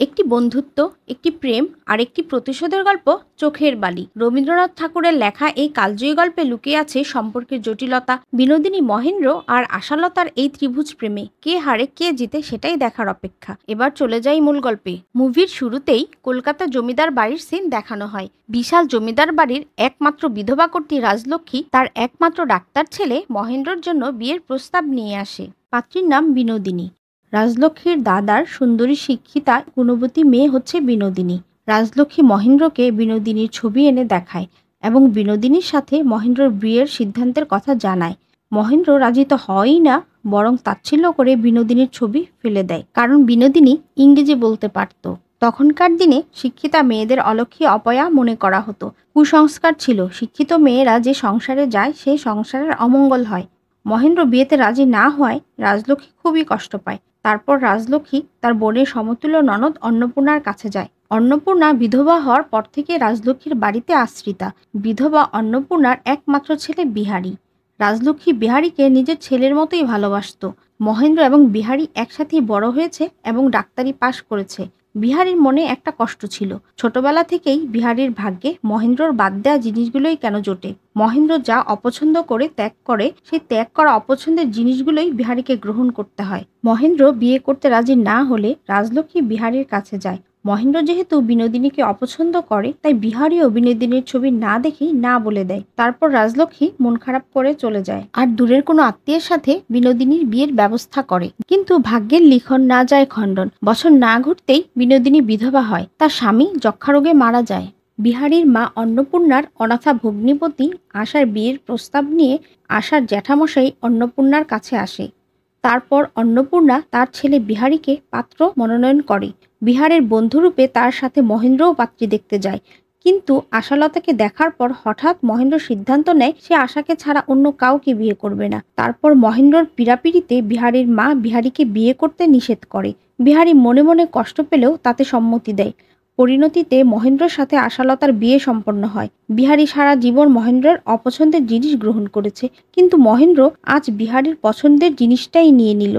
একটি বন্ধুত্ব, একটি প্রেম আর একটি প্রতিশোধের গল্প চোখের বালি। রবীন্দ্রনাথ ঠাকুরের লেখা এই কালজয়ী গল্পে লুকিয়ে আছে সম্পর্কের জটিলতা। বিনোদিনী, মহেন্দ্র আর আশালতার এই ত্রিভুজ প্রেমে কে হারে কে জিতে সেটাই দেখার অপেক্ষা। এবার চলে যাই মূল গল্পে। মুভির শুরুতেই কলকাতা জমিদার বাড়ির সিন দেখানো হয়। বিশাল জমিদার বাড়ির একমাত্র বিধবা কর্ত্রী রাজলক্ষ্মী তার একমাত্র ডাক্তার ছেলে মহেন্দ্রর জন্য বিয়ের প্রস্তাব নিয়ে আসে। পাত্রীর নাম বিনোদিনী। রাজলক্ষ্মীর দাদার সুন্দরী শিক্ষিতা গুণবতী মেয়ে হচ্ছে বিনোদিনী। রাজলক্ষ্মী মহেন্দ্রকে বিনোদিনীর ছবি এনে দেখায় এবং বিনোদিনীর সাথে মহেন্দ্রর বিয়ের সিদ্ধান্তের কথা জানায়। মহেন্দ্র রাজি তো হয়ই না, বরং তাচ্ছিল্য করে বিনোদিনীর ছবি ফেলে দেয়, কারণ বিনোদিনী ইংরেজি বলতে পারত। তখনকার দিনে শিক্ষিতা মেয়েদের অলক্ষী অপয়া মনে করা হতো। কুসংস্কার ছিল, শিক্ষিত মেয়েরা যে সংসারে যায় সেই সংসারের অমঙ্গল হয়। মহেন্দ্র বিয়েতে রাজি না হওয়ায় রাজলক্ষ্মী খুবই কষ্ট পায়। তারপর রাজলক্ষ্মী তার বোনের সমতুল্য ননদ অন্নপূর্ণার কাছে যায়। অন্নপূর্ণা বিধবা হওয়ার পর থেকে রাজলক্ষ্মীর বাড়িতে আশ্রিতা। বিধবা অন্নপূর্ণার একমাত্র ছেলে বিহারী। রাজলক্ষ্মী বিহারীকে নিজের ছেলের মতোই ভালোবাসত। মহেন্দ্র এবং বিহারী একসাথেই বড় হয়েছে এবং ডাক্তারি পাশ করেছে। বিহারীর মনে একটা কষ্ট ছিল, ছোটবেলা থেকেই বিহারীর ভাগ্যে মহেন্দ্রর বাদ দেওয়া জিনিসগুলোই কেন জোটে। মহেন্দ্র যা অপছন্দ করে ত্যাগ করে, সেই ত্যাগ করা অপছন্দের জিনিসগুলোই বিহারীকে গ্রহণ করতে হয়। মহেন্দ্র বিয়ে করতে রাজি না হলে রাজলক্ষ্মী বিহারীর কাছে যায়। মহেন্দ্র যেহেতু বিনোদিনীকে অপছন্দ করে, তাই বিহারীও বিনোদিনীর ছবি না দেখেই না বলে দেয়। তারপর রাজলক্ষ্মী মন খারাপ করে চলে যায় আর দূরের কোনো আত্মীয়ের সাথে বিনোদিনীর বিয়ের ব্যবস্থা করে। কিন্তু ভাগ্যের লিখন না যায় খণ্ডন। বছর না ঘুরতেই বিনোদিনী বিধবা হয়। তার স্বামী যক্ষারোগে মারা যায়। বিহারীর মা অন্নপূর্ণার অনাথা ভগ্নিপতি আশার বিয়ের প্রস্তাব নিয়ে আশার জ্যাঠামশাই অন্নপূর্ণার কাছে আসে। তারপর অন্নপূর্ণা তার ছেলে বিহারীকে পাত্র মনোনয়ন করে। বিহারের বন্ধুরূপে তার সাথে মহেন্দ্রও পাত্রী দেখতে যায়। কিন্তু আশালতাকে দেখার পর হঠাৎ মহেন্দ্র সিদ্ধান্ত নেয় সে আশাকে ছাড়া অন্য কাউকে বিয়ে করবে না। তারপর মহেন্দ্রর পীড়াপিড়িতে বিহারীর মা বিহারীকে বিয়ে করতে নিষেধ করে। বিহারী মনে মনে কষ্ট পেলেও তাতে সম্মতি দেয়। পরিণতিতে মহেন্দ্রর সাথে আশালতার বিয়ে সম্পন্ন হয়। বিহারী সারা জীবন মহেন্দ্রের অপছন্দের জিনিস গ্রহণ করেছে, কিন্তু মহেন্দ্র আজ বিহারীর পছন্দের জিনিসটাই নিয়ে নিল।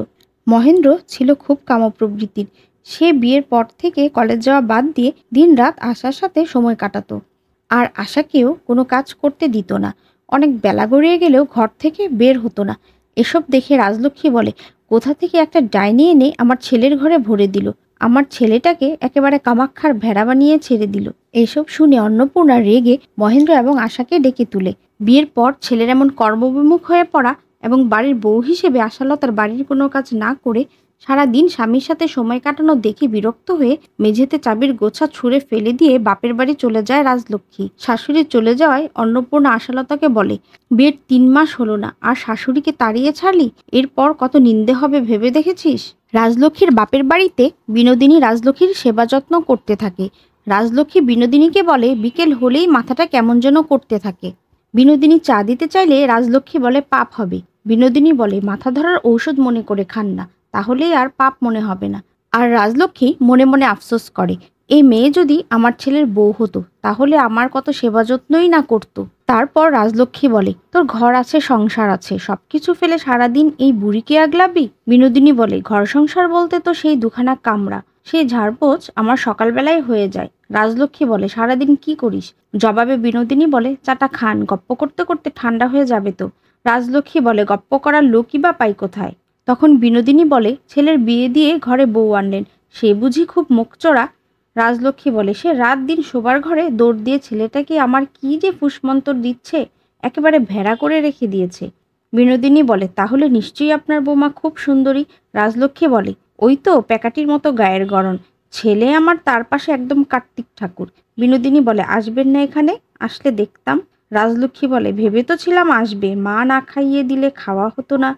মহেন্দ্র ছিল খুব কামপ্রবৃত্তির। সে বিয়ের পর থেকে কলেজ যাওয়া বাদ দিয়ে দিনরাত আশার সাথে সময় কাটাতো, আর আশাকেও কোনো কাজ করতে দিত না। অনেক বেলা গড়িয়ে গেলেও ঘর থেকে বের হতো না। এসব দেখে রাজলক্ষ্মী বলে, কোথা থেকে একটা ডাইনি এনে আমার ছেলের ঘরে ভরে দিল, আমার ছেলেটাকে একেবারে কামাক্ষার ভেড়া বানিয়ে ছেড়ে দিল। এইসব শুনে অন্নপূর্ণা রেগে মহেন্দ্র এবং আশাকে ডেকে তুলে। বিয়ের পর ছেলের এমন কর্মবিমুখ হয়ে পড়া এবং বাড়ির বউ হিসেবে আশালতার বাড়ির কোনো কাজ না করে সারাদিন স্বামীর সাথে সময় কাটানো দেখে বিরক্ত হয়ে মেঝেতে চাবির গোছা ছুঁড়ে ফেলে দিয়ে বাপের বাড়ি চলে যায় রাজলক্ষ্মী। শাশুড়ি চলে যাওয়ায় অন্নপূর্ণা আশালতাকে বলে, বিয়ের 3 মাস হলো না আর শাশুড়িকে তাড়িয়ে ছাড়লি, এরপর কত নিন্দে হবে ভেবে দেখেছিস? রাজলক্ষ্মীর বাপের বাড়িতে বিনোদিনী রাজলক্ষ্মীর সেবা যত্ন করতে থাকে। রাজলক্ষ্মী বিনোদিনীকে বলে বিকেল হলেই মাথাটা কেমন যেন করতে থাকে। বিনোদিনী চা দিতে চাইলে রাজলক্ষ্মী বলে পাপ হবে। বিনোদিনী বলে মাথা ধরার ঔষধ মনে করে খান না, তাহলেই আর পাপ মনে হবে না। আর রাজলক্ষ্মী মনে মনে আফসোস করে, এই মেয়ে যদি আমার ছেলের বউ হতো তাহলে আমার কত সেবা যত্নই না করতো। তারপর রাজলক্ষ্মী বলে, তোর ঘর আছে, সংসার আছে, সবকিছু ফেলে সারাদিন এই বুড়িকে আগলাবি? বিনোদিনী বলে, ঘর সংসার বলতে তো সেই দুখানা কামরা, সেই ঝাড়পোছ আমার সকালবেলায় হয়ে যায়। রাজলক্ষ্মী বলে, সারাদিন কি করিস? জবাবে বিনোদিনী বলে, চাটা খান, গপ্প করতে করতে ঠান্ডা হয়ে যাবে তো। রাজলক্ষ্মী বলে, গপ্প করার লোকই বা পাই কোথায়? তখন বিনোদিনী বলে, ছেলের বিয়ে দিয়ে ঘরে বউ আনলেন, সে বুঝি খুব মুখচোরা? রাজলক্ষ্মী বলে, সে রাত দিন শোবার ঘরে দৌড় দিয়ে ছেলেটাকে আমার কি যে ফুসমন্তর দিচ্ছে, একেবারে ভেড়া করে রেখে দিয়েছে। বিনোদিনী বলে, তাহলে নিশ্চয়ই আপনার বৌমা খুব সুন্দরী। রাজলক্ষ্মী বলে, ওই তো প্যাকাটির মতো গায়ের গড়ন, ছেলে আমার তার পাশে একদম কার্তিক ঠাকুর। বিনোদিনী বলে, আসবেন না এখানে? আসলে দেখতাম। রাজলক্ষ্মী বলে, ভেবে তো ছিলাম আসবে, মা না খাইয়ে দিলে খাওয়া হতো না,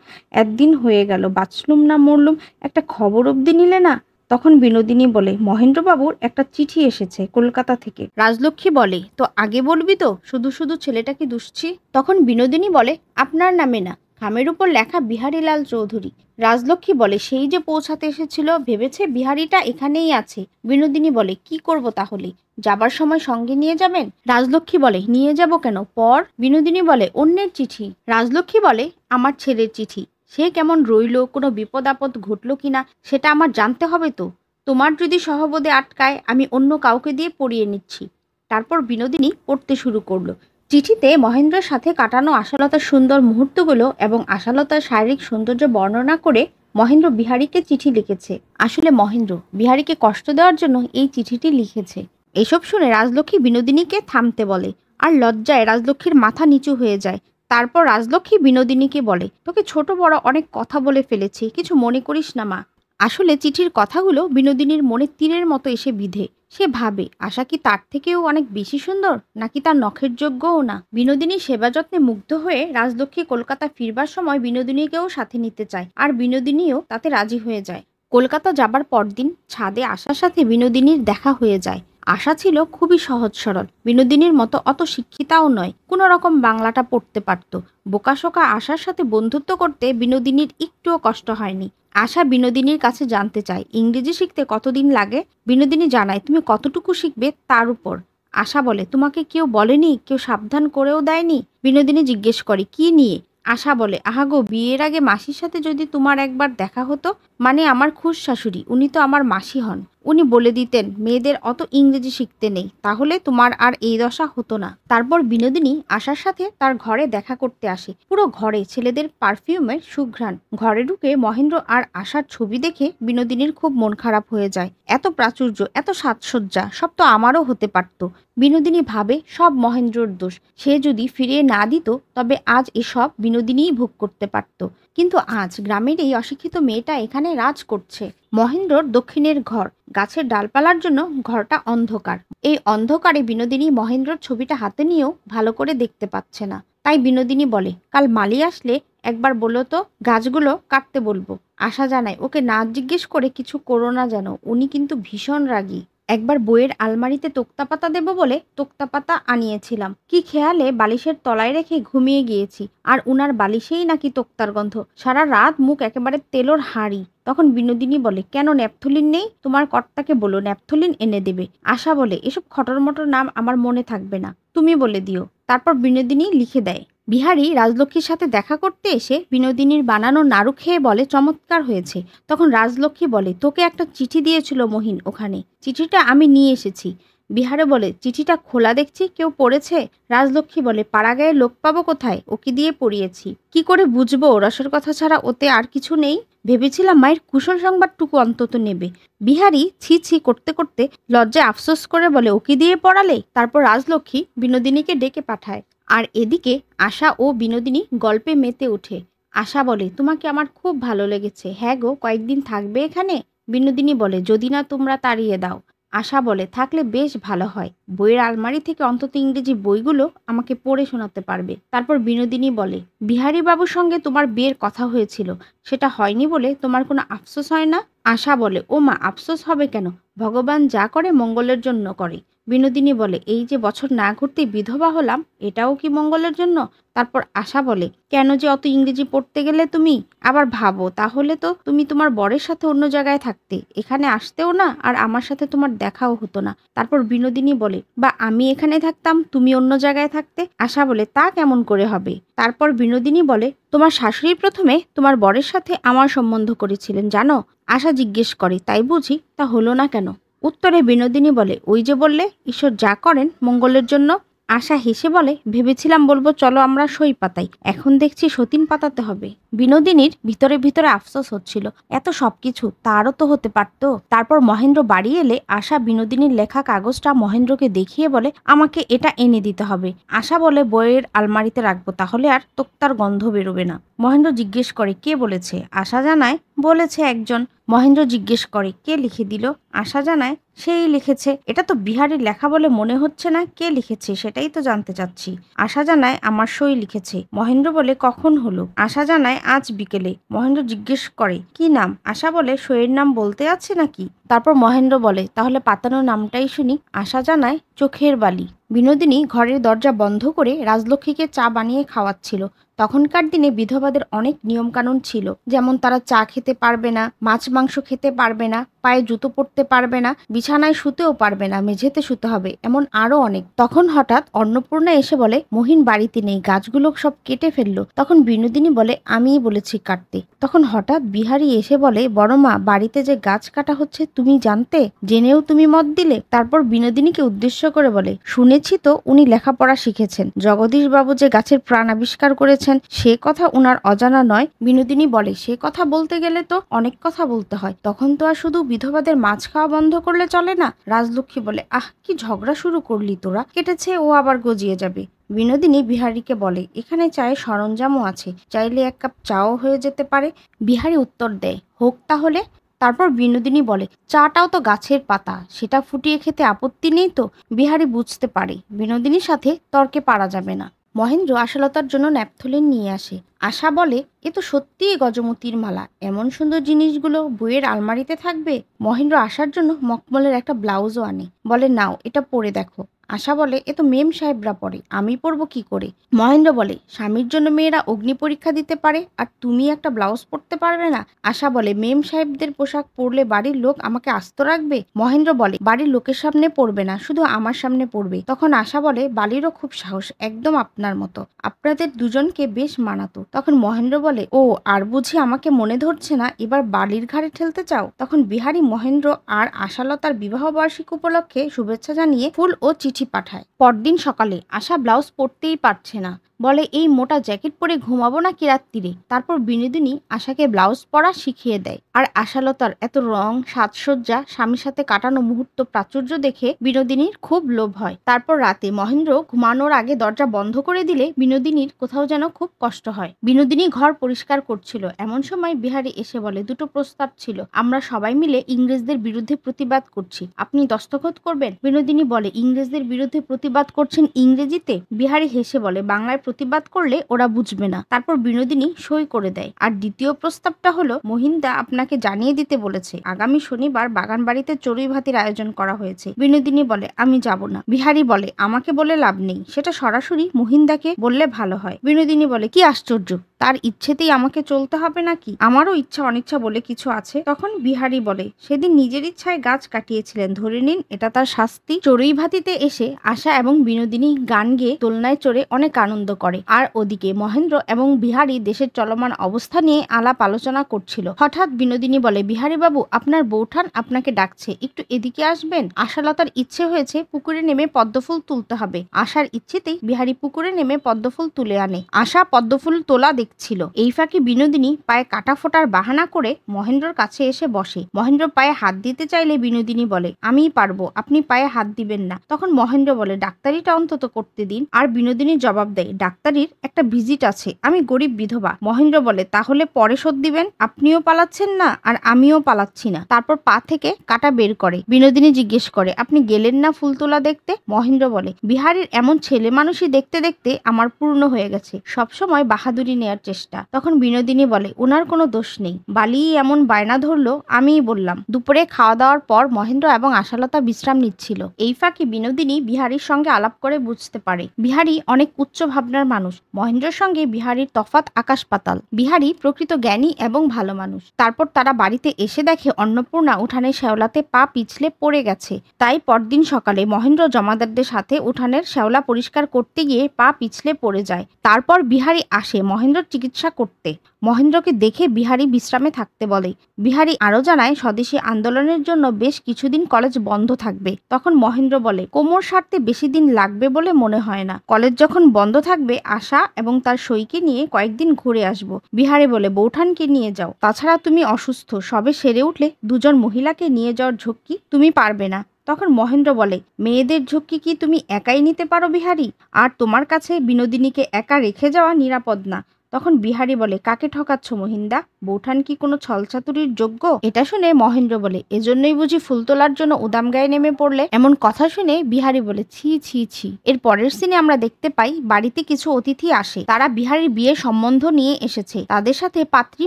একদিন হয়ে গেল, বাঁচলুম না মরলুম, একটা খবর অবধি নিলে না। তখন বিনোদিনী বলে, মহেন্দ্রবাবুর একটা চিঠি এসেছে কলকাতা থেকে। রাজলক্ষ্মী বলে, তো আগে বলবি তো, শুধু শুধু ছেলেটাকে দুষছি। তখন বিনোদিনী বলে, আপনার নামে না, খামের উপর লেখা বিহারীলাল চৌধুরী। রাজলক্ষ্মী বলে, সেই যে পৌঁছাতে এসেছিল, ভেবেছে বিহারীটা এখানেই আছে। বিনোদিনী বলে, কি করব তাহলে? যাবার সময় সঙ্গে নিয়ে যাবেন? রাজলক্ষ্মী বলে, নিয়ে যাব কেন, পর। বিনোদিনী বলে, অন্যের চিঠি। রাজলক্ষ্মী বলে, আমার ছেলের চিঠি, সে কেমন রইল, কোনো বিপদ আপদ ঘটলো কিনা সেটা আমার জানতে হবে তো। তোমার যদি সহবোধে আটকায় আমি অন্য কাউকে দিয়ে পড়িয়ে নিচ্ছি। তারপর বিনোদিনী পড়তে শুরু করলো। চিঠিতে মহেন্দ্রের সাথে কাটানো আশালতার সুন্দর মুহূর্তগুলো এবং আশালতার শারীরিক সৌন্দর্য বর্ণনা করে মহেন্দ্র বিহারীকে চিঠি লিখেছে। আসলে মহেন্দ্র বিহারীকে কষ্ট দেওয়ার জন্য এই চিঠিটি লিখেছে। এসব শুনে রাজলক্ষ্মী বিনোদিনীকে থামতে বলে, আর লজ্জায় রাজলক্ষ্মীর মাথা নিচু হয়ে যায়। তারপর রাজলক্ষ্মী বিনোদিনীকে বলে, তোকে ছোট বড় অনেক কথা বলে ফেলেছি, কিছু মনে করিস না মা। আসলে চিঠির কথাগুলো বিনোদিনীর মনে তীরের মতো এসে বিঁধে। সে ভাবে আশা কি তার থেকেও অনেক বেশি সুন্দর, নাকি তার নখের যোগ্যও না। বিনোদিনীর সেবা যত্নে মুগ্ধ হয়ে রাজলক্ষ্মী কলকাতা ফিরবার সময় বিনোদিনীকেও সাথে নিতে চায়, আর বিনোদিনীও তাতে রাজি হয়ে যায়। কলকাতা যাবার পরদিন ছাদে আশার সাথে বিনোদিনীর দেখা হয়ে যায়। আশা ছিল খুবই সহজ সরল, বিনোদিনীর মতো অত শিক্ষিতাও নয়, কোনো রকম বাংলাটা পড়তে পারত। বোকাশোকা আশার সাথে বন্ধুত্ব করতে বিনোদিনীর একটুও কষ্ট হয়নি। আশা বিনোদিনীর কাছে জানতে চায় ইংরেজি শিখতে কতদিন লাগে। বিনোদিনী জানায় তুমি কতটুকু শিখবে তার উপর। আশা বলে, তোমাকে কেউ বলেনি, কেউ সাবধান করেও দেয়নি? বিনোদিনী জিজ্ঞেস করে, কি নিয়ে? আশা বলে, আহাগো, বিয়ের আগে মাসির সাথে যদি তোমার একবার দেখা হতো, মানে আমার খুশ শাশুড়ি, উনি তো আমার মাসি হন, উনি বলে দিতেন মেয়েদের অত ইংরেজি শিখতে নেই, তাহলে তোমার আর এই দশা হতো না। তারপর বিনোদিনী আশার সাথে তার ঘরে দেখা করতে আসে। পুরো ঘরে ছেলেদের পারফিউমের সুঘ্রাণ। ঘরে ঢুকে মহেন্দ্র আর আশার ছবি দেখে বিনোদিনীর খুব মন খারাপ হয়ে যায়। এত প্রাচুর্য, এত সাজসজ্জা, সব তো আমারও হতে পারত। বিনোদিনী ভাবে সব মহেন্দ্রর দোষ। সে যদি ফিরিয়ে না দিত তবে আজ এসব বিনোদিনীই ভোগ করতে পারত। কিন্তু আজ গ্রামের এই অশিক্ষিত মেয়েটা এখানে রাজ করছে। মহেন্দ্রর দক্ষিণের ঘর, গাছের ডালপালার জন্য ঘরটা অন্ধকার। এই অন্ধকারে বিনোদিনী মহেন্দ্রর ছবিটা হাতে নিয়েও ভালো করে দেখতে পাচ্ছে না। তাই বিনোদিনী বলে, কাল মালি আসলে একবার বলো তো, গাছগুলো কাটতে বলবো। আশা জানায়, ওকে না জিজ্ঞেস করে কিছু করো না যেন, উনি কিন্তু ভীষণ রাগী। একবার বইয়ের আলমারিতে তোক্তা পাতা দেবো বলে তোক্তা পাতা আনিয়েছিলাম, কি খেয়ালে বালিশের তলায় রেখে ঘুমিয়ে গিয়েছি, আর উনার বালিশেই নাকি তোক্তার গন্ধ। সারা রাত মুখ একেবারে তেলোর হাঁড়ি। তখন বিনোদিনী বলে, কেন ন্যাপথলিন নেই? তোমার কর্তাকে বলো ন্যাপথলিন এনে দেবে। আশা বলে, এসব খটর মটর নাম আমার মনে থাকবে না, তুমি বলে দিও। তারপর বিনোদিনী লিখে দেয়। বিহারী রাজলক্ষ্মীর সাথে দেখা করতে এসে বিনোদিনীর বানানো নাড়ু খেয়ে বলে, চমৎকার হয়েছে। তখন রাজলক্ষ্মী বলে, তোকে একটা চিঠি দিয়েছিল মহিন ওখানে, চিঠিটা আমি নিয়ে এসেছি। বিহারে বলে, চিঠিটা খোলা দেখছি, কেউ পড়েছে? রাজলক্ষ্মী বলে, পাড়াগাঁয়ে লোক পাবো কোথায়, ওকে দিয়ে পড়িয়েছি। কি করে বুঝবো রসের কথা ছাড়া ওতে আর কিছু নেই? ভেবেছিলাম মায়ের কুশল সংবাদটুকু অন্তত নেবে। বিহারী ছি ছি করতে করতে লজ্জায় আফসোস করে বলে, ওকে দিয়ে পড়ালে? তারপর রাজলক্ষ্মী বিনোদিনীকে ডেকে পাঠায়। আর এদিকে আশা ও বিনোদিনী গল্পে মেতে ওঠে। আশা বলে, তোমাকে আমার খুব ভালো লেগেছে। হ্যাঁ গো, কয়েকদিন থাকবে এখানে? বিনোদিনী বলে, যদি না তোমরা তাড়িয়ে দাও। আশা বলে, থাকলে বেশ ভালো হয়, বইয়ের আলমারি থেকে অন্তত ইংরেজি বইগুলো আমাকে পড়ে শোনাতে পারবে। তারপর বিনোদিনী বলে, বিহারী বাবুর সঙ্গে তোমার বিয়ের কথা হয়েছিল, সেটা হয়নি বলে তোমার কোনো আফসোস হয় না? আশা বলে, ও মা, আফসোস হবে কেন? ভগবান যা করে মঙ্গলের জন্য করে। বিনোদিনী বলে, এই যে বছর না ঘুরতে বিধবা হলাম, এটাও কি মঙ্গলের জন্য? তারপর আশা বলে, কেন যে অত ইংরেজি পড়তে গেলে তুমি? আবার ভাবো, তাহলে তো তুমি তোমার বরের সাথে অন্য জায়গায় থাকতে, এখানে আসতেও না, আর আমার সাথে তোমার দেখাও হতো না। তারপর বিনোদিনী বলে, বা আমি এখানে থাকতাম, তুমি অন্য জায়গায় থাকতে? আশা বলে, তা কেমন করে হবে? তারপর বিনোদিনী বলে, তোমার শাশুড়ি প্রথমে তোমার বরের সাথে আমার সম্বন্ধ করেছিলেন জানো? আশা জিজ্ঞেস করে, তাই বুঝি? তা হলো না কেন? উত্তরে বিনোদিনী বলে, ওই যে বললে ঈশ্বর যা করেন মঙ্গলের জন্য। আশা হেসে বলে, ভেবেছিলাম বলবো চলো আমরা সই পাতাই, এখন দেখছি সতীন পাতাতে হবে। বিনোদিনীর ভিতরে ভিতরে আফসোস হচ্ছিল, এত সবকিছু তারও তো হতে পারতো। তারপর মহেন্দ্র বাড়ি এলে আশা বিনোদিনীর লেখা কাগজটা মহেন্দ্রকে দেখিয়ে বলে, আমাকে এটা এনে দিতে হবে। আশা বলে, বইয়ের আলমারিতে রাখবো, তাহলে আর তোক্তার গন্ধ বেরোবে না। মহেন্দ্র জিজ্ঞেস করে, কে বলেছে? আশা জানায়, বলেছে একজন। মহেন্দ্র জিজ্ঞেস করে, কে লিখে দিল? আশা জানায়, সেই লিখেছে। এটা তো বিহারীর লেখা বলে মনে হচ্ছে না, কে লিখেছে সেটাই তো জানতে চাচ্ছি। আশা জানায়, আমার সই লিখেছে। মহেন্দ্র বলে, কখন হলো? আশা জানায়, আজ বিকেলে। মহেন্দ্র জিজ্ঞেস করে, কি নাম? আশা বলে, সইয়ের নাম বলতে আছে নাকি? তারপর মহেন্দ্র বলে, তাহলে পাতানো নামটাই শুনি। আশা জানায়, চোখের বালি। বিনোদিনী ঘরের দরজা বন্ধ করে রাজলক্ষ্মীকে চা বানিয়ে খাওয়াচ্ছিল। তখনকার দিনে বিধবাদের অনেক নিয়মকানুন ছিল, যেমন তারা চা খেতে পারবে না, মাছ মাংস খেতে পারবে না, পায়ে জুতো পরতে পারবে না, বিছানায় শুতেও পারবে না, মেঝেতে শুতে হবে, এমন আরো অনেক। তখন হঠাৎ অন্নপূর্ণা এসে বলে মহিন বাড়িতে নেই, গাছগুলো সব কেটে ফেললো। তখন বিনোদিনী বলে আমিই বলেছি কাটতে। তখন হঠাৎ বিহারী এসে বলে বড় মা, বাড়িতে যে গাছ কাটা হচ্ছে তুমি জানতে, জেনেও তুমি মত দিলে। তারপর বিনোদিনীকে উদ্দেশ্য করে বলে শুনেছি তো উনি লেখাপড়া শিখেছেন, জগদীশ বাবু যে গাছের প্রাণ আবিষ্কার করেছেন সে কথা উনার অজানা নয়। বিনোদিনী বলে সে কথা বলতে গেলে তো অনেক কথা বলতে হয়, তখন তো আর শুধু বিধবাদের মাছ খাওয়া বন্ধ করলে চলে না। রাজলক্ষ্মী বলে আহ কি ঝগড়া শুরু করলি তোরা, কেটেছে ও আবার গজিয়ে যাবে। বিনোদিনী বিহারীকে বলে এখানে চায়ের সরঞ্জামও আছে, চাইলে এক কাপ চাও হয়ে যেতে পারে। বিহারী উত্তর দেয় হোক তাহলে। তারপর বিনোদিনী বলে চাটাও তো গাছের পাতা, সেটা ফুটিয়ে খেতে আপত্তি নেই তো। বিহারী বুঝতে পারে বিনোদিনীর সাথে তর্কে পারা যাবে না। মহেন্দ্র আশালতার জন্য ন্যাপথলিন নিয়ে আসে। আশা বলে এ তো সত্যিই গজমতির মালা, এমন সুন্দর জিনিসগুলো বইয়ের আলমারিতে থাকবে। মহেন্দ্র আশার জন্য মখমলের একটা ব্লাউজও আনে, বলে নাও এটা পরে দেখো। আশা বলে এ তো মেম সাহেবরা পরে, আমি পরবো কি করে। মহেন্দ্র বলে স্বামীর জন্য মেয়েরা অগ্নি পরীক্ষা দিতে পারে আর তুমি একটা ব্লাউজ পরতে পারবে না। আশা বলে মেম সাহেবদের পোশাক পরলে বাড়ির লোক আমাকে আস্ত রাখবে। মহেন্দ্র বলে বাড়ির লোকের সামনে পরবে না, শুধু আমার সামনে পরবে। তখন আশা বলে বালিরও খুব সাহস, একদম আপনার মতো, আপনাদের দুজনকে বেশ মানাতো। তখন মহেন্দ্র বলে ও আর বুঝি আমাকে মনে ধরছে না, এবার বালির ঘাড়ে ঠেলতে চাও। তখন বিহারী মহেন্দ্র আর আশালতার বিবাহ বার্ষিকী উপলক্ষে শুভেচ্ছা জানিয়ে ফুল ও চিঠি পাঠায়। পরদিন সকালে আশা ব্লাউজ পরতেই পারছে না, বলে এই মোটা জ্যাকেট পরে ঘুমাবো নাকি রাত্রিরে। তারপর বিনোদিনী আশাকে ব্লাউজ পরা শিখিয়ে দেয়। আর আশালতার এত রং সাজসজ্জা, স্বামীর সাথে কাটানো মুহূর্ত প্রাচুর্য দেখে বিনোদিনীর খুব লোভ হয়। তারপর রাতে মহেন্দ্র ঘুমানোর আগে দরজা বন্ধ করে দিলে বিনোদিনীর কোথাও যেন খুব কষ্ট হয়। বিনোদিনী ঘর পরিষ্কার করছিল, এমন সময় বিহারী এসে বলে দুটো প্রস্তাব ছিল, আমরা সবাই মিলে ইংরেজদের বিরুদ্ধে প্রতিবাদ করছি, আপনি দস্তখত করবেন। বিনোদিনী বলে ইংরেজদের বিরুদ্ধে প্রতিবাদ করছেন ইংরেজিতে? বিহারী হেসে বলে বাংলায় প্রতিবাদ করলে ওরা বুঝবে না। তারপর বিনোদিনী সই করে দেয়। আর দ্বিতীয় প্রস্তাবটা হলো মহিন্দা আপনাকে জানিয়ে দিতে বলেছে আগামী শনিবার বাগান বাড়িতে চড়ুই ভাতির আয়োজন করা হয়েছে। বিনোদিনী বলে আমি যাব না। বিহারী বলে আমাকে বলে লাভ নেই, সেটা সরাসরি মহিন্দাকে বললে ভালো হয়। বিনোদিনী বলে কি আশ্চর্য, তার ইচ্ছেতেই আমাকে চলতে হবে নাকি? আমারও ইচ্ছা অনিচ্ছা বলে কিছু আছে। তখন বিহারী বলে সেদিন নিজের ইচ্ছায় গাছ কাটিয়েছিলেন, ধরে নিন এটা তার শাস্তি। চড়ুই ভাতিতে এসে আশা এবং বিনোদিনী গান গেয়ে দোলনায় চড়ে অনেক আনন্দ করে। আর ওদিকে মহেন্দ্র এবং বিহারী দেশের চলমান অবস্থা নিয়ে আলাপ আলোচনা করছিল। হঠাৎ বিনোদিনী বলে বিহারী বাবু আপনার বৌঠান আপনাকে ডাকছে, একটু এদিকে আসবেন। আশালতার ইচ্ছে হয়েছে পুকুরে নেমে পদ্মফুল তুলতে হবে। আশার ইচ্ছেতেই বিহারী পুকুরে নেমে পদ্মফুল তুলে আনে। আশা পদ্মফুল তোলা ছিল। এই ফাঁকে বিনোদিনী পায়ে কাটা ফোটার বাহানা করে মহেন্দ্রর কাছে এসে বসে। মহেন্দ্র পায়ে হাত দিতে চাইলে বিনোদিনী বলে আমিই পারবো, আপনি পায়ে হাত দিবেন না। তখন মহেন্দ্র বলে ডাক্তারিটা অন্তত করতে দিন। আর বিনোদিনী জবাব দেয় ডাক্তারির একটা ভিজিট আছে, আমি গরিব বিধবা। মহেন্দ্র বলে তাহলে পরে শোধ দিবেন, আপনিও পালাচ্ছেন না আর আমিও পালাচ্ছি না। তারপর পা থেকে কাটা বের করে। বিনোদিনী জিজ্ঞেস করে আপনি গেলেন না ফুল তোলা দেখতে? মহেন্দ্র বলে বিহারীর এমন ছেলে মানুষই দেখতে দেখতে আমার পূর্ণ হয়ে গেছে, সবসময় বাহাদুরি নেয়ার চেষ্টা। তখন বিনোদিনী বলে ওনার কোনো দোষ নেই, বালি এমন বায়না ধরলো আমিই বললাম। দুপুরে খাওয়া দাওয়ার পর মহেন্দ্র এবং আশালতা বিশ্রাম নিচ্ছিল। এই ফাঁকে বিনোদিনী বিহারীর সঙ্গে আলাপ করে বুঝতে পারে বিহারী অনেক উচ্চ ভাবনার মানুষ। মহেন্দ্রের সঙ্গে বিহারীর তফাৎ আকাশ পাতাল। বিহারী প্রকৃত জ্ঞানী এবং ভালো মানুষ। তারপর তারা বাড়িতে এসে দেখে অন্নপূর্ণা উঠানের শ্যাওলাতে পা পিছলে পড়ে গেছে। তাই পরদিন সকালে মহেন্দ্র জমাদারদের সাথে উঠানের শ্যাওলা পরিষ্কার করতে গিয়ে পা পিছলে পড়ে যায়। তারপর বিহারী আসে মহেন্দ্রর চিকিৎসা করতে। মহেন্দ্রকে দেখে বিহারী বিশ্রামে থাকতে বলে। বিহারী আরো জানায় স্বদেশী আন্দোলনের জন্য বেশ কিছুদিন কলেজ বন্ধ থাকবে। তখন মহেন্দ্র বলে কোমর সারতে বেশি দিন লাগবে বলে মনে হয় না, কলেজ যখন বন্ধ থাকবে আশা এবং তার সইকে নিয়ে কয়েকদিন ঘুরে আসবো। বিহারী বলে বৌঠানকে নিয়ে যাও, তাছাড়া তুমি অসুস্থ, সবে সেরে উঠলে দুজন মহিলাকে নিয়ে যাওয়ার ঝক্কি তুমি পারবে না। তখন মহেন্দ্র বলে মেয়েদের ঝক্কি কি তুমি একাই নিতে পারো বিহারী? আর তোমার কাছে বিনোদিনীকে একা রেখে যাওয়া নিরাপদ না। তখন বিহারী বলে কাকে ঠকাচ্ছ মহিন্দা, বৌঠান কি কোনো ছলচাতুরির যোগ্য? এটা শুনে মহেন্দ্র বলে এজন্যই বুঝি ফুল তোলার জন্য উদাম গায়ে নেমে পড়লে? এমন কথা শুনে বিহারী বলে ছি ছি ছি। এর পরের সিনে আমরা দেখতে পাই বাড়িতে কিছু অতিথি আসে। তারা বিহারীর বিয়ের সম্বন্ধ নিয়ে এসেছে। তাদের সাথে পাত্রী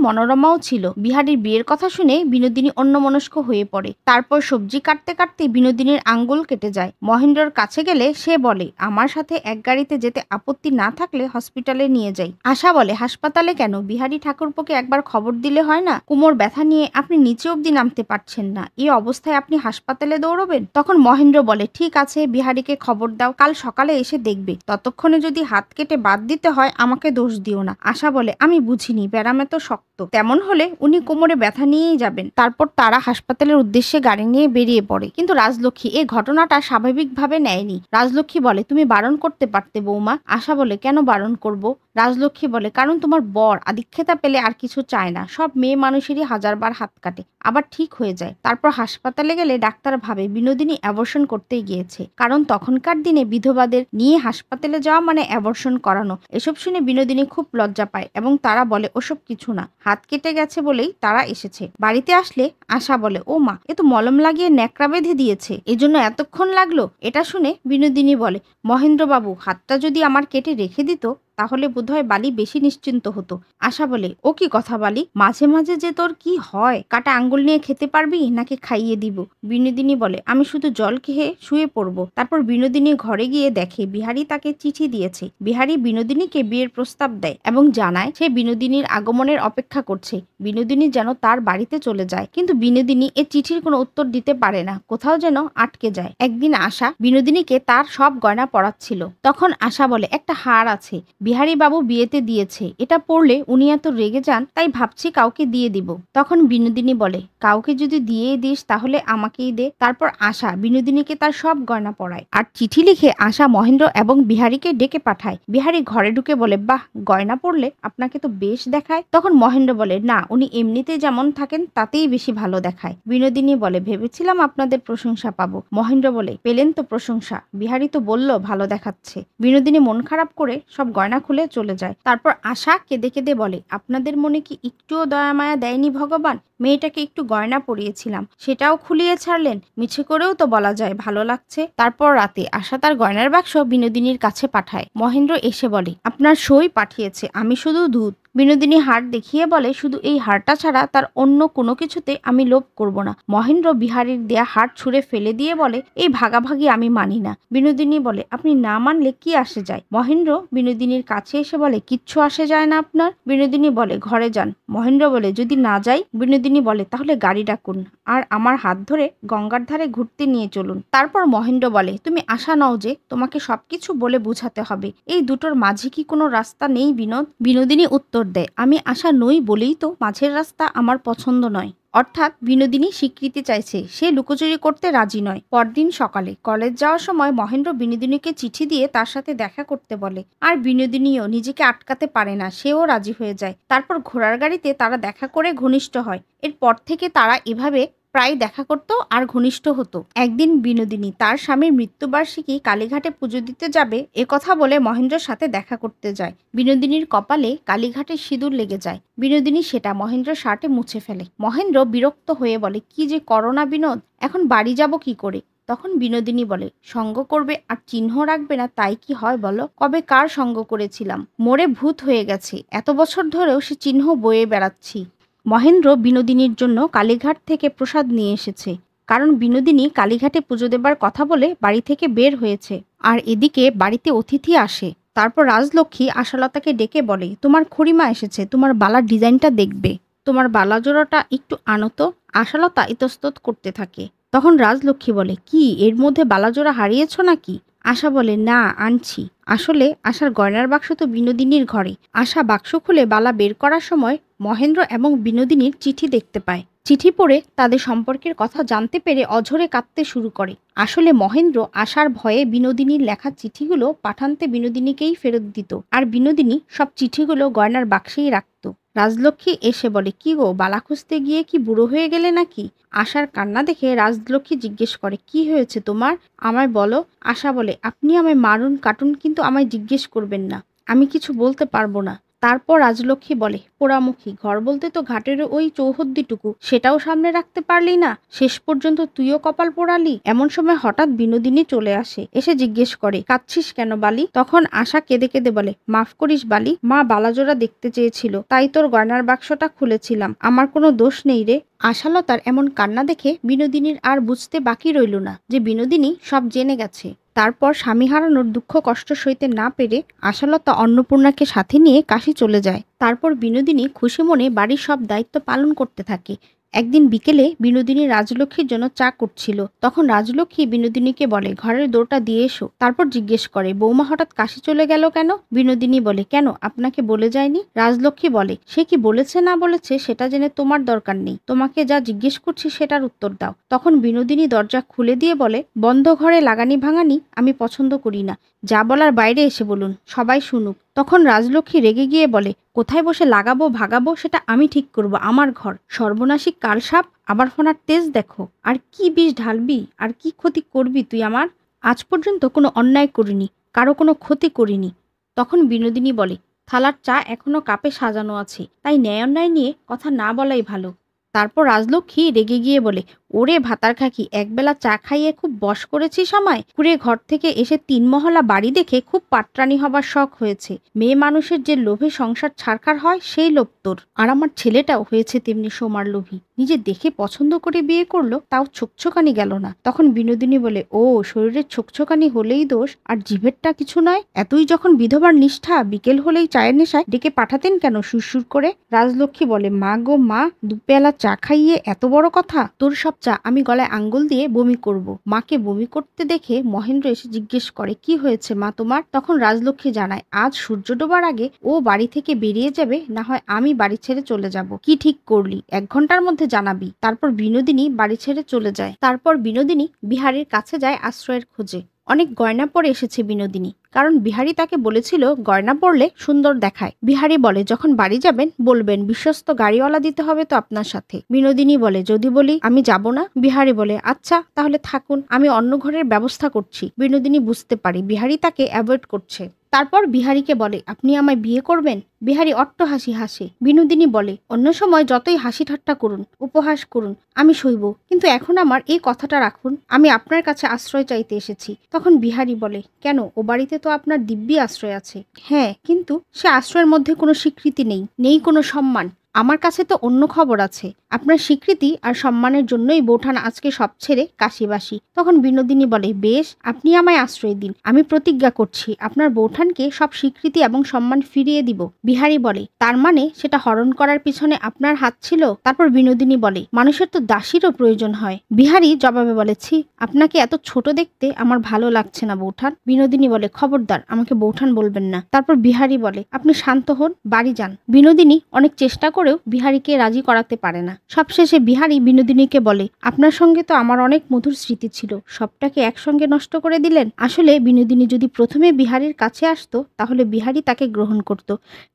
মনোরমাও ছিল। বিহারীর বিয়ের কথা শুনে বিনোদিনী অন্যমনস্ক হয়ে পড়ে। তারপর সবজি কাটতে কাটতে বিনোদিনীর আঙ্গুল কেটে যায়। মহেন্দ্রর কাছে গেলে সে বলে আমার সাথে এক গাড়িতে যেতে আপত্তি না থাকলে হসপিটালে নিয়ে যাই। আশা বলে বলে, হাসপাতালে কেন? বিহারী ঠাকুরপোকে একবার খবর দিলে হয় না? কোমর ব্যথা নিয়ে আপনি নিচে অবধি নামতে পারছেন না, এই অবস্থায় আপনি হাসপাতালে দৌড়বেন? তখন মহেন্দ্র বলে, ঠিক আছে, বিহারীকে খবর দাও, কাল সকালে এসে দেখবে। ততক্ষণে যদি হাত কেটে বাদ দিতে হয় আমাকে দোষ দিও না। আশা বলে, আমি বুঝিনি, ব্যারামে তো শক্ত, তেমন হলে উনি কোমরে ব্যথা নিয়েই যাবেন। তারপর তারা হাসপাতালের উদ্দেশ্যে গাড়ি নিয়ে বেরিয়ে পড়ে। কিন্তু রাজলক্ষ্মী এই ঘটনাটা স্বাভাবিকভাবে নেয়নি। রাজলক্ষ্মী বলে, তুমি বারণ করতে পারতে বৌমা। আশা বলে, কেন বারণ করব? রাজলক্ষ্মী বলে, কারণ তোমার বর আদিক্ষেতা পেলে আর কিছু চায় না, সব মেয়ে মানুষেরই হাজারবার হাত কাটে, আবার ঠিক হয়ে যায়। তারপর হাসপাতালে গেলে ডাক্তার ভাবে বিনোদিনী অ্যাবর্শন করতেই গিয়েছে, কারণ তখনকার দিনে বিধবাদের নিয়ে হাসপাতালে যাওয়া মানে অ্যাবর্শন করানো। এসব শুনে বিনোদিনী খুব লজ্জা পায় এবং তারা বলে, ওসব কিছু না, হাত কেটে গেছে বলেই তারা এসেছে। বাড়িতে আসলে আশা বলে, ও মা, এ তো মলম লাগিয়ে ন্যাকড়া বেঁধে দিয়েছে, এজন্য এতক্ষণ লাগলো। এটা শুনে বিনোদিনী বলে, মহেন্দ্রবাবু হাতটা যদি আমার কেটে রেখে দিত তাহলে বোধহয় বালি বেশি নিশ্চিন্ত হতো। আশা বলে, ও কি কথা বালি, মাঝে মাঝে যে তোর কি হয়, কাটা আঙ্গুল নিয়ে খেতে পারবি নাকি খাইয়ে দিব? বিনোদিনী বলে, আমি শুধু জল খেয়ে শুয়ে পড়ব। তারপর বিনোদিনী ঘরে গিয়ে দেখে বিহারী তাকে চিঠি দিয়েছে। বিহারী বিনোদিনীকে বিয়ের প্রস্তাব দেয় এবং জানায় সে বিনোদিনীর আগমনের অপেক্ষা করছে, বিনোদিনী যেন তার বাড়িতে চলে যায়। কিন্তু বিনোদিনী এ চিঠির কোনো উত্তর দিতে পারে না, কোথাও যেন আটকে যায়। একদিন আশা বিনোদিনীকে তার সব গয়না পরাচ্ছিল। তখন আশা বলে, একটা হার আছে, বিহারী বাবু বিয়েতে দিয়েছে, এটা পড়লে উনি এত রেগে যান, তাই ভাবছি কাউকে দিয়ে দিব। তখন বিনোদিনী বলে, কাউকে যদি দিয়েই দিস তাহলে আমাকেই দে। তারপর আশা বিনোদিনীকে তার সব গয়না পরায় আর চিঠি লিখে আশা মহেন্দ্র এবং বিহারীকে ডেকে পাঠায়। বিহারী ঘরে ঢুকে বলে, বাহ, গয়না পরলে আপনাকে তো বেশ দেখায়। তখন মহেন্দ্র বলে, না, উনি এমনিতে যেমন থাকেন তাতেই বেশি ভালো দেখায়। বিনোদিনী বলে, ভেবেছিলাম আপনাদের প্রশংসা পাবো। মহেন্দ্র বলে, পেলেন তো প্রশংসা, বিহারী তো বলল ভালো দেখাচ্ছে। বিনোদিনী মন খারাপ করে সব গয়না খুলে চলে যায়। তারপর আশা কেঁদে কেঁদে বলে, আপনাদের মনে কি একটুও দয়া মায়া দেয়নি ভগবান? মেয়েটাকে একটু গয়না পরিয়েছিলাম, সেটাও খুলিয়ে ছাড়লেন। মিছে করেও তো বলা যায় ভালো লাগছে। তারপর রাতে আশা তার গয়নার বাক্স বিনোদিনীর কাছে পাঠায়। মহেন্দ্র এসে বলে, আপনার সই পাঠিয়েছে, আমি শুধু দুধ। বিনোদিনী হার দেখিয়ে বলে, শুধু এই হারটা ছাড়া তার অন্য কোনো কিছুতে আমি লোভ করব না। মহেন্দ্র বিহারীর দেয়া হার ছুঁড়ে ফেলে দিয়ে বলে, এই ভাগাভাগি আমি মানি না। বিনোদিনী বলে, আপনি না মানলে কি আসে যায়? মহেন্দ্র বিনোদিনীর কাছে এসে বলে, কিচ্ছু আসে যায় না আপনার। বিনোদিনী বলে, ঘরে যান। মহেন্দ্র বলে, যদি না যাই? বিনোদিনী বলে, তাহলে গাড়ি ডাকুন আর আমার হাত ধরে গঙ্গার ধারে ঘুরতে নিয়ে চলুন। তারপর মহেন্দ্র বলে, তুমি আশা নও যে তোমাকে সবকিছু বলে বুঝাতে হবে, এই দুটোর মাঝে কি কোনো রাস্তা নেই বিনোদ? বিনোদিনী উত্তর দেয়, আমি আশা নই বলেই তো মাঝের রাস্তা আমার পছন্দ নয়। অর্থাৎ বিনোদিনী স্বীকৃতি চাইছে, সে লুকোচুরি করতে রাজি নয়। পরদিন সকালে কলেজ যাওয়ার সময় মহেন্দ্র বিনোদিনীকে চিঠি দিয়ে তার সাথে দেখা করতে বলে, আর বিনোদিনীও নিজেকে আটকাতে পারে না, সেও রাজি হয়ে যায়। তারপর ঘোড়ার গাড়িতে তারা দেখা করে ঘনিষ্ঠ হয়। এরপর থেকে তারা এভাবে প্রায় দেখা করতো আর ঘনিষ্ঠ হতো। একদিন বিনোদিনী তার স্বামীর মৃত্যুবার্ষিকী কালীঘাটে পুজো দিতে যাবে এ কথা বলে মহেন্দ্রের সাথে দেখা করতে যায়। বিনোদিনীর কপালে কালীঘাটের সিঁদুর লেগে যায়। বিনোদিনী সেটা মহেন্দ্রের শার্টে মুছে ফেলে। মহেন্দ্র বিরক্ত হয়ে বলে, কি যে করো না বিনোদ, এখন বাড়ি যাব কি করে? তখন বিনোদিনী বলে, সঙ্গ করবে আর চিহ্ন রাখবে না তাই কি হয় বলো? কবে কার সঙ্গ করেছিলাম? মরে ভূত হয়ে গেছে, এত বছর ধরেও সে চিহ্ন বয়ে বেড়াচ্ছি। মহেন্দ্র বিনোদিনীর জন্য কালীঘাট থেকে প্রসাদ নিয়ে এসেছে, কারণ বিনোদিনী কালীঘাটে পুজো দেবার কথা বলে বাড়ি থেকে বের হয়েছে। আর এদিকে বাড়িতে অতিথি আসে। তারপর রাজলক্ষ্মী আশালতাকে ডেকে বলে, তোমার খুড়িমা এসেছে, তোমার বালার ডিজাইনটা দেখবে, তোমার বালা জোড়াটা একটু আনো তো। আশালতা ইতস্তত করতে থাকে। তখন রাজলক্ষ্মী বলে, কি এর মধ্যে বালাজোড়া হারিয়েছ নাকি? আশা বলে, না, আনছি। আসলে আশার গয়নার বাক্স তো বিনোদিনীর ঘরে। আশা বাক্স খুলে বালা বের করার সময় মহেন্দ্র এবং বিনোদিনীর চিঠি দেখতে পায়। চিঠি পড়ে তাদের সম্পর্কের কথা জানতে পেরে অঝরে কাঁদতে শুরু করে। আসলে মহেন্দ্র আশার ভয়ে বিনোদিনীর লেখা চিঠিগুলো পাঠান্তে বিনোদিনীকেই ফেরত দিত, আর বিনোদিনী সব চিঠিগুলো গয়নার বাক্সেই রাখত। রাজলক্ষ্মী এসে বলে, কি গো, বালা খুঁজতে গিয়ে কি বুড়ো হয়ে গেলে নাকি? আশার কান্না দেখে রাজলক্ষ্মী জিজ্ঞেস করে, কি হয়েছে তোমার, আমায় বলো। আশা বলে, আপনি আমায় মারুন কাটুন, কিন্তু আমায় জিজ্ঞেস করবেন না, আমি কিছু বলতে পারবো না। তারপর রাজলক্ষ্মী বলে, পোড়ামুখী ঘর বলতে তো ঘাটের ওই চৌহদ্দিটুকু, সেটাও সামনে রাখতে পারলি না, শেষ পর্যন্ত তুইও কপাল পোড়ালি। এমন সময় হঠাৎ বিনোদিনী চলে আসে, এসে জিজ্ঞেস করে, কাঁদছিস কেন বালি? তখন আশা কেঁদে কেঁদে বলে, মাফ করিস বালি, মা বালাজোড়া দেখতে চেয়েছিল, তাই তোর গয়নার বাক্সটা খুলেছিলাম, আমার কোনো দোষ নেই রে। আশালতার এমন কান্না দেখে বিনোদিনীর আর বুঝতে বাকি রইল না যে বিনোদিনী সব জেনে গেছে। তারপর স্বামী হারানোর দুঃখ কষ্ট সইতে না পেরে আশালতা অন্নপূর্ণাকে সাথে নিয়ে কাশী চলে যায়। তারপর বিনোদিনী খুশি মনে বাড়ির সব দায়িত্ব পালন করতে থাকে। একদিন বিকেলে বিনোদিনী রাজলক্ষ্মীর জন্য চা করছিল। তখন রাজলক্ষ্মী বিনোদিনীকে বলে, ঘরের দোরটা দিয়ে এসো। তারপর জিজ্ঞেস করে, বৌমা হঠাৎ কাশী চলে গেল কেন? বিনোদিনী বলে, কেন, আপনাকে বলে যায়নি? রাজলক্ষ্মী বলে, সে কি বলেছে না বলেছে সেটা জেনে তোমার দরকার নেই, তোমাকে যা জিজ্ঞেস করছি সেটার উত্তর দাও। তখন বিনোদিনী দরজা খুলে দিয়ে বলে, বন্ধ ঘরে লাগানি ভাঙানি আমি পছন্দ করি না, যা বলার বাইরে এসে বলুন, সবাই শুনুক। তখন রাজলক্ষ্মী রেগে গিয়ে বলে, কোথায় বসে লাগাবো ভাগাবো সেটা আমি ঠিক করব, আমার ঘর। সর্বনাশী কালসাপ, আবার ফোনার তেজ দেখো, আর কি বিষ ঢালবি, আর কি ক্ষতি করবি তুই আমার? আজ পর্যন্ত কোনো অন্যায় করিনি, কারো কোনো ক্ষতি করিনি। তখন বিনোদিনী বলে, থালার চা এখনো কাপে সাজানো আছে, তাই ন্যায় অন্যায় নিয়ে কথা না বলাই ভালো। তারপর রাজলক্ষ্মী রেগে গিয়ে বলে, ওরে ভাতার খাকি, একবেলা চা খাইয়ে খুব বশ করেছিস আমায়? কুড়ে ঘর থেকে এসে 3 মহলা বাড়ি দেখে খুব পাটরানি হবার শখ হয়েছে। মেয়ে মানুষের যে লোভে সংসার ছারখার হয় সেই লোভ তোর। আর আমার ছেলেটাও হয়েছে তেমনি সোমার লোভী, নিজে দেখে পছন্দ করে বিয়ে করলো, তাও ছোকছোকানি গেল না। তখন বিনোদিনী বলে, ও শরীরের ছোকছোকানি হলেই দোষ, আর জিভেরটা কিছু নয়? এতই যখন বিধবার নিষ্ঠা, বিকেল হলেই চায়ের নেশায় ডেকে পাঠাতেন কেন সুরসুর করে? রাজলক্ষ্মী বলে, মা গো মা, দুপেলা চা খাইয়ে এত বড় কথা? তোর সব চা আমি গলায় আঙ্গুল দিয়ে বমি করব। মাকে বমি করতে দেখে মহেন্দ্র এসে জিজ্ঞেস করে, কি হয়েছে মা তোমার? তখন রাজলক্ষ্মী জানায়, আজ সূর্য ডোবার আগে ও বাড়ি থেকে বেরিয়ে যাবে, না হয় আমি বাড়ি ছেড়ে চলে যাব। কি ঠিক করলি? 1 ঘন্টার মধ্যে জানাবি। তারপর বিনোদিনী বাড়ি ছেড়ে চলে যায়। তারপর বিনোদিনী বিহারীর কাছে যায় আশ্রয়ের খোঁজে। অনেক গয়না পরে এসেছে বিনোদিনী, কারণ বিহারী তাকে বলেছিল গয়না পরলে সুন্দর দেখায়। বিহারী বলে, যখন বাড়ি যাবেন বলবেন বিশ্বস্ত গাড়িওয়ালা দিতে হবে তো আপনার সাথে। বিনোদিনী বলে, যদি বলি আমি যাব না? বিহারী বলে, আচ্ছা তাহলে থাকুন, আমি অন্য ঘরের ব্যবস্থা করছি। বিনোদিনী বুঝতে পারে বিহারী তাকে অ্যাভয়েড করছে। তারপর বিহারীকে বলে, আপনি আমায় বিয়ে করবেন? বিহারী অট্ট হাসি হাসে। বিনোদিনী বলে, অন্য সময় যতই হাসি ঠাট্টা করুন, উপহাস করুন, আমি সইব, কিন্তু এখন আমার এই কথাটা রাখুন, আমি আপনার কাছে আশ্রয় চাইতে এসেছি। তখন বিহারী বলে, কেন, ও বাড়িতে তো আপনার দিব্যি আশ্রয় আছে। হ্যাঁ, কিন্তু সে আশ্রয়ের মধ্যে কোনো স্বীকৃতি নেই, নেই কোনো সম্মান। আমার কাছে তো অন্য খবর আছে। আপনার স্বীকৃতি আর সম্মানের জন্যই বৌঠান আজকে সব ছেড়ে কাশিবাসী। তখন বিনোদিনী বলে, বেশ, আপনি আমায় আশ্রয় দিন, আমি প্রতিজ্ঞা করছি আপনার বৌঠানকে সব স্বীকৃতি এবং সম্মান ফিরিয়ে দিব। বিহারী বলে, তার মানে সেটা হরণ করার পিছনে আপনার হাত ছিল? তারপর বিনোদিনী বলে, মানুষের তো দাসীরও প্রয়োজন হয়। বিহারী জবাবে বলেছি, আপনাকে এত ছোট দেখতে আমার ভালো লাগছে না বৌঠান। বিনোদিনী বলে, খবরদার আমাকে বৌঠান বলবেন না। তারপর বিহারী বলে, আপনি শান্ত হন, বাড়ি যান। বিনোদিনী অনেক চেষ্টা করেও বিহারীকে রাজি করাতে পারে না। সবশেষে বিহারী বিনোদিনীকে বলে, আপনার সঙ্গে তো আমার অনেক মধুর স্মৃতি ছিল, সবটাকে একসঙ্গে নষ্ট করে দিলেন। আসলে বিনোদিনী যদি প্রথমে বিহারীর কাছে আসতো তাহলে বিহারী তাকে গ্রহণ করত,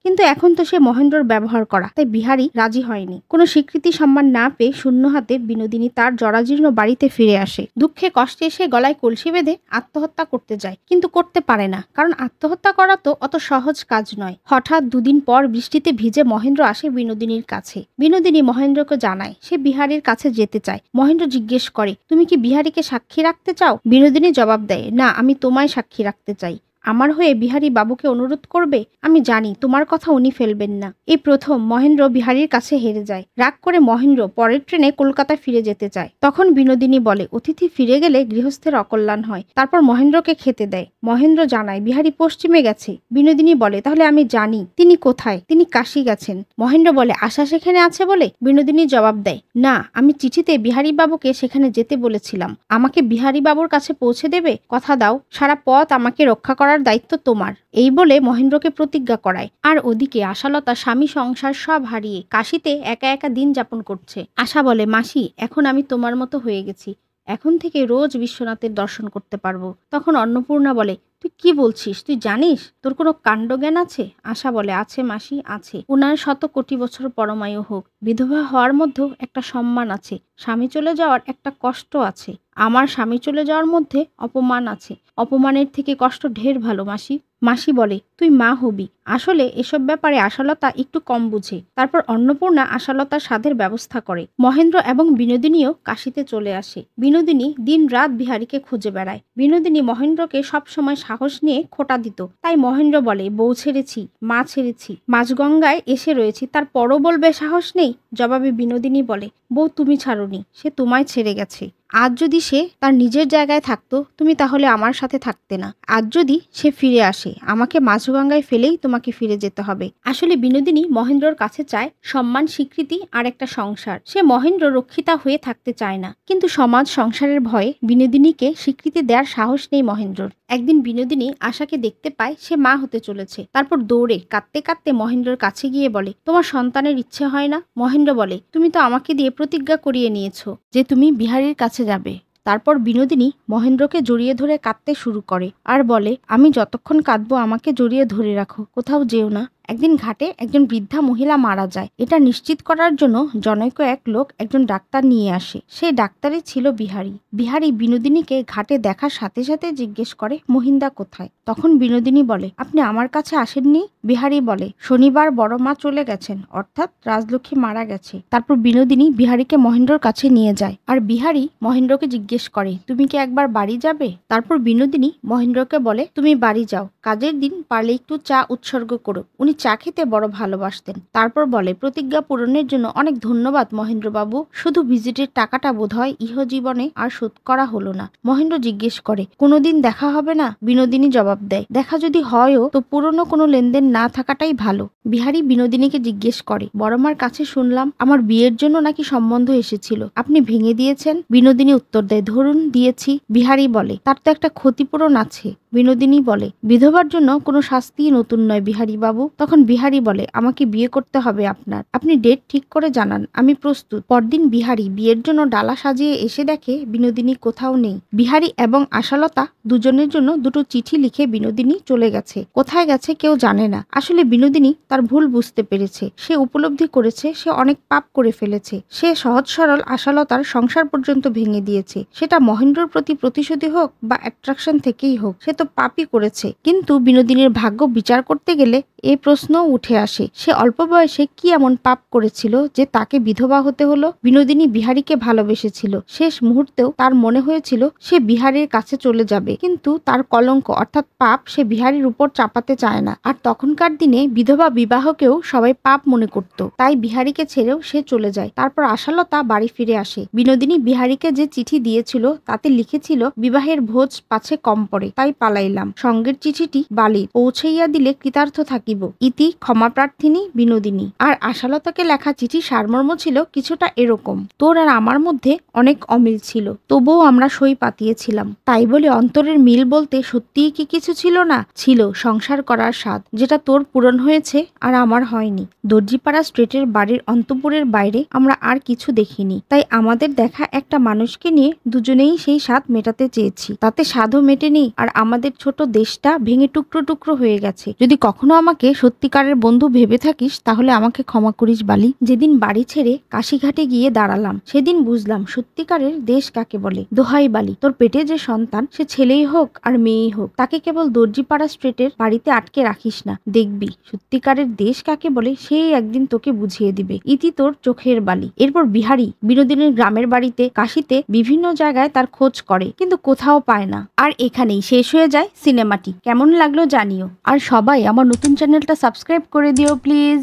কিন্তু এখন তো সে মহেন্দ্রর ব্যবহার করা, তাই বিহারী রাজি হয়নি। কোনো স্বীকৃতি সম্মান না পেয়ে শূন্য হাতে বিনোদিনী তার জরাজীর্ণ বাড়িতে ফিরে আসে। দুঃখে কষ্টে সে গলায় কলসি বেঁধে আত্মহত্যা করতে যায়, কিন্তু করতে পারে না, কারণ আত্মহত্যা করা তো অত সহজ কাজ নয়। হঠাৎ 2 দিন পর বৃষ্টিতে ভিজে মহেন্দ্র আসে বিনোদিনীর কাছে। বিনোদিনী মহেন্দ্রকে জানায় সে বিহারীর কাছে যেতে চায়। মহেন্দ্র জিজ্ঞেস করে, তুমি কি বিহারীকে সাক্ষী রাখতে চাও? বিনোদিনী জবাব দেয়, না, আমি তোমায় সাক্ষী রাখতে চাই। আমার হয়ে বিহারী বাবুকে অনুরোধ করবে? আমি জানি তোমার কথা উনি ফেলবেন না। এই প্রথম মহেন্দ্র বিহারীর কাছে হেরে যায়। রাগ করে মহেন্দ্র পরের ট্রেনে কলকাতা ফিরে যেতে চায়। তখন বিনোদিনী বলে, অতিথি ফিরে গেলে গৃহস্থের অকল্যাণ হয়। তারপর মহেন্দ্রকে খেতে দেয়। মহেন্দ্র জানায় বিহারী পশ্চিমে গেছে। বিনোদিনী বলে, তাহলে আমি জানি তিনি কোথায়, তিনি কাশী গেছেন। মহেন্দ্র বলে, আশা সেখানে আছে বলে? বিনোদিনী জবাব দেয়, না, আমি চিঠিতে বিহারী বাবুকে সেখানে যেতে বলেছিলাম। আমাকে বিহারী বাবুর কাছে পৌঁছে দেবে? কথা দাও, সারা পথ আমাকে রক্ষা করার দায়িত্ব তোমার। এই বলে মহেন্দ্রকে প্রতিজ্ঞা করায়। আর ওদিকে আশালতা স্বামী সংসার সব হারিয়ে কাশীতে একা একা দিন যাপন করছে। আশা বলে, মাসি, এখন আমি তোমার মতো হয়ে গেছি, এখন থেকে রোজ বিশ্বনাথের দর্শন করতে পারবো। তখন অন্নপূর্ণা বলে, তুই কি বলছিস? তুই জানিস তোর কোনো কাণ্ডজ্ঞান আছে? আশা বলে, আছে মাসি, আছে। উনার 100 কোটি বছর পরমায়ু হোক। বিধবা হওয়ার মধ্যেও একটা সম্মান আছে, স্বামী চলে যাওয়ার একটা কষ্ট আছে। আমার স্বামী চলে যাওয়ার মধ্যে অপমান আছে, অপমানের থেকে কষ্ট ঢের ভালো মাসি। মাসি বলে, তুই মা হবি। আসলে এসব ব্যাপারে আশালতা একটু কম বুঝে। তারপর অন্নপূর্ণা আশালতার সাধের ব্যবস্থা করে। মহেন্দ্র এবং বিনোদিনীও কাশীতে চলে আসে। বিনোদিনী দিন রাত বিহারীকে খুঁজে বেড়ায়। বিনোদিনী মহেন্দ্রকে সব সময় সাহস নিয়ে খোঁটা দিত। তাই মহেন্দ্র বলে, বউ ছেড়েছি, মা ছেড়েছি, মাঝগঙ্গায় এসে রয়েছি, তারপরও বলবে সাহস নেই? জবাবে বিনোদিনী বলে, বউ তুমি ছাড়োনি, সে তোমায় ছেড়ে গেছে। আজ যদি সে তার নিজের জায়গায় থাকতো, তুমি তাহলে আমার সাথে থাকতে না। আজ যদি সে ফিরে আসে, আমাকে মাঝগঙ্গায় ফেলেই তোমাকে ফিরে যেতে হবে। আসলে বিনোদিনী মহেন্দ্রর কাছে চায় সম্মান, স্বীকৃতি আর একটা সংসার। সে মহেন্দ্র রক্ষিতা হয়ে থাকতে চায় না, কিন্তু সমাজ সংসারের ভয়ে বিনোদিনীকে স্বীকৃতি দেওয়ার সাহস নেই মহেন্দ্রর। একদিন বিনোদিনী আশাকে দেখতে পায় সে মা হতে চলেছে। তারপর দৌড়ে কাঁদতে কাঁদতে মহেন্দ্রর কাছে গিয়ে বলে, তোমার সন্তানের ইচ্ছে হয় না? মহেন্দ্র বলে, তুমি তো আমাকে দিয়ে প্রতিজ্ঞা করিয়ে নিয়েছো যে তুমি বিহারীর কাছে যাবে। তারপর বিনোদিনী মহেন্দ্রকে জড়িয়ে ধরে কাঁদতে শুরু করে আর বলে, আমি যতক্ষণ কাঁদবো আমাকে জড়িয়ে ধরে রাখো, কোথাও যেও না। একদিন ঘাটে একজন বৃদ্ধা মহিলা মারা যায়। এটা নিশ্চিত করার জন্য জনৈক এক লোক একজন ডাক্তার নিয়ে আসে। সেই ডাক্তারই ছিল বিহারী। বিহারী বিনোদিনীকে ঘাটে দেখার সাথে সাথে জিজ্ঞেস করে, মহিন্দা কোথায়? তখন বিনোদিনী বলে, আপনি আমার কাছে আসেননি? বিহারী বলে, শনিবার বড় মা চলে গেছেন, অর্থাৎ রাজলক্ষ্মী মারা গেছে। তারপর বিনোদিনী বিহারীকে মহেন্দ্রর কাছে নিয়ে যায় আর বিহারী মহেন্দ্রকে জিজ্ঞেস করে, তুমি কি একবার বাড়ি যাবে? তারপর বিনোদিনী মহেন্দ্রকে বলে, তুমি বাড়ি যাও, কাজের দিন পারলে একটু চা উৎসর্গ করো। উনি চা খেতে বড় ভালোবাসতেন। তারপর বলে, প্রতিজ্ঞা পূরণের জন্য অনেক ধন্যবাদ মহেন্দ্রবাবু, শুধু ভিজিটের টাকাটা বোধহয় ইহজীবনে আর শোধ করা হলো না। মহেন্দ্র জিজ্ঞেস করে, কোনোদিন দেখা হবে না? বিনোদিনী জবাব দেয়, দেখা যদি হয়ও তো পুরনো কোনো লেনদেন না থাকাটাই ভালো। বিহারী বিনোদিনীকে জিজ্ঞেস করে, বড়মার কাছে শুনলাম আমার বিয়ের জন্য নাকি সম্বন্ধ এসেছিল, আপনি ভেঙে দিয়েছেন? বিনোদিনী উত্তর দেয়, ধরুন দিয়েছি। বিহারী বলে, তার তো একটা ক্ষতিপূরণ আছে। বিনোদিনী বলে, বিধবার জন্য কোনো শাস্তি নতুন নয় বিহারী বাবু। তখন বিহারী বলে, আমাকে বিয়ে করতে হবে আপনার, আপনি ডেট ঠিক করে জানান, আমি প্রস্তুত। পরদিন বিহারী বিয়ের জন্য ডালা সাজিয়ে এসে দেখে বিনোদিনী কোথাও নেই। বিহারী এবং আশালতা দুজনের জন্য দুটো চিঠি লিখে বিনোদিনী চলে গেছে। কোথায় গেছে কেউ জানে না। আসলে বিনোদিনী তার ভুল বুঝতে পেরেছে। সে উপলব্ধি করেছে সে অনেক পাপ করে ফেলেছে। সে সহজ সরল আশালতার সংসার পর্যন্ত ভেঙে দিয়েছে। সেটা মহেন্দ্রর প্রতি প্রতিশোধী হোক বা অ্যাট্রাকশন থেকেই হোক, সে তো পাপই করেছে। কিন্তু বিনোদিনীর ভাগ্য বিচার করতে গেলে এই প্রশ্ন উঠে আসে, সে অল্প বয়সে কি এমন পাপ করেছিল যে তাকে বিধবা হতে হলো? বিনোদিনী বিহারীকে ভালোবেসেছিল। শেষ মুহূর্তেও তার মনে হয়েছিল সে বিহারীর কাছে চলে যাবে, কিন্তু তার কলঙ্ক অর্থাৎ পাপ সে বিহারীর উপর চাপাতে চায় না। আর তখনকার দিনে বিধবা বিবাহকেও সবাই পাপ মনে করত, তাই বিহারীকে ছেড়েও সে চলে যায়। তারপর আশালতা বাড়ি ফিরে আসে। বিনোদিনী বিহারীকে যে চিঠি দিয়েছিল তাতে লিখেছিল, বিবাহের ভোজ পাছে কম পড়ে, তাই পালাইলাম। সঙ্গের চিঠিটি বালির, পৌঁছাইয়া দিলে কৃতার্থ থাকিব। ইতি ক্ষমাপ্রার্থিনী বিনোদিনী। আর আশালতাকে লেখা চিঠি সারমর্ম ছিল কিছুটা এরকম, তোর আর আমার মধ্যে অনেক অমিল ছিল, তবুও আমরা সই পাতিয়েছিলাম। তাই বলে অন্তরের মিল বলতে সত্যিই কি কিছু ছিল না? ছিল সংসার করার স্বাদ, যেটা তোর পূরণ হয়েছে আর আমার হয়নি। দর্জিপাড়া স্ট্রিটের বাড়ির অন্তপুরের বাইরে আমরা আর কিছু দেখিনি, তাই আমাদের দেখা একটা মানুষকে নিয়ে দুজনেই সেই স্বাদ মেটাতে চেয়েছি। তাতে স্বাদও মেটেনি আর আমাদের ছোট দেশটা ভেঙে টুকরো টুকরো হয়ে গেছে। যদি কখনো আমাকে সত্যিকারের বন্ধু ভেবে থাকিস তাহলে আমাকে ক্ষমা করিস বালি। যেদিন বাড়ি ছেড়ে কাশিঘাটে গিয়ে দাঁড়ালাম সেদিন বুঝলাম সত্যিকারের দেশ কাকে বলে। দোহাই বালি, তোর পেটে যে সন্তান সে ছেলেই হোক আর মেয়েই হোক, তাকে কেবল দর্জিপাড়া স্ট্রিটের বাড়িতে আটকে রাখিস না। দেখবি সত্যিকারের দেশ কাকে বলে সেই একদিন তোকে বুঝিয়ে দিবে। ইতি তোর চোখের বালি। এরপর বিহারী বিনোদিনীর গ্রামের বাড়িতে, কাশিতে বিভিন্ন জায়গায় তার খোঁজ করে, কিন্তু কোথাও পায় না। আর এখানেই শেষ হয়ে যায় সিনেমাটি। কেমন লাগলো জানিও, আর সবাই আমার নতুন চ্যানেলটা সাবস্ক্রাইব করে দিও প্লিজ।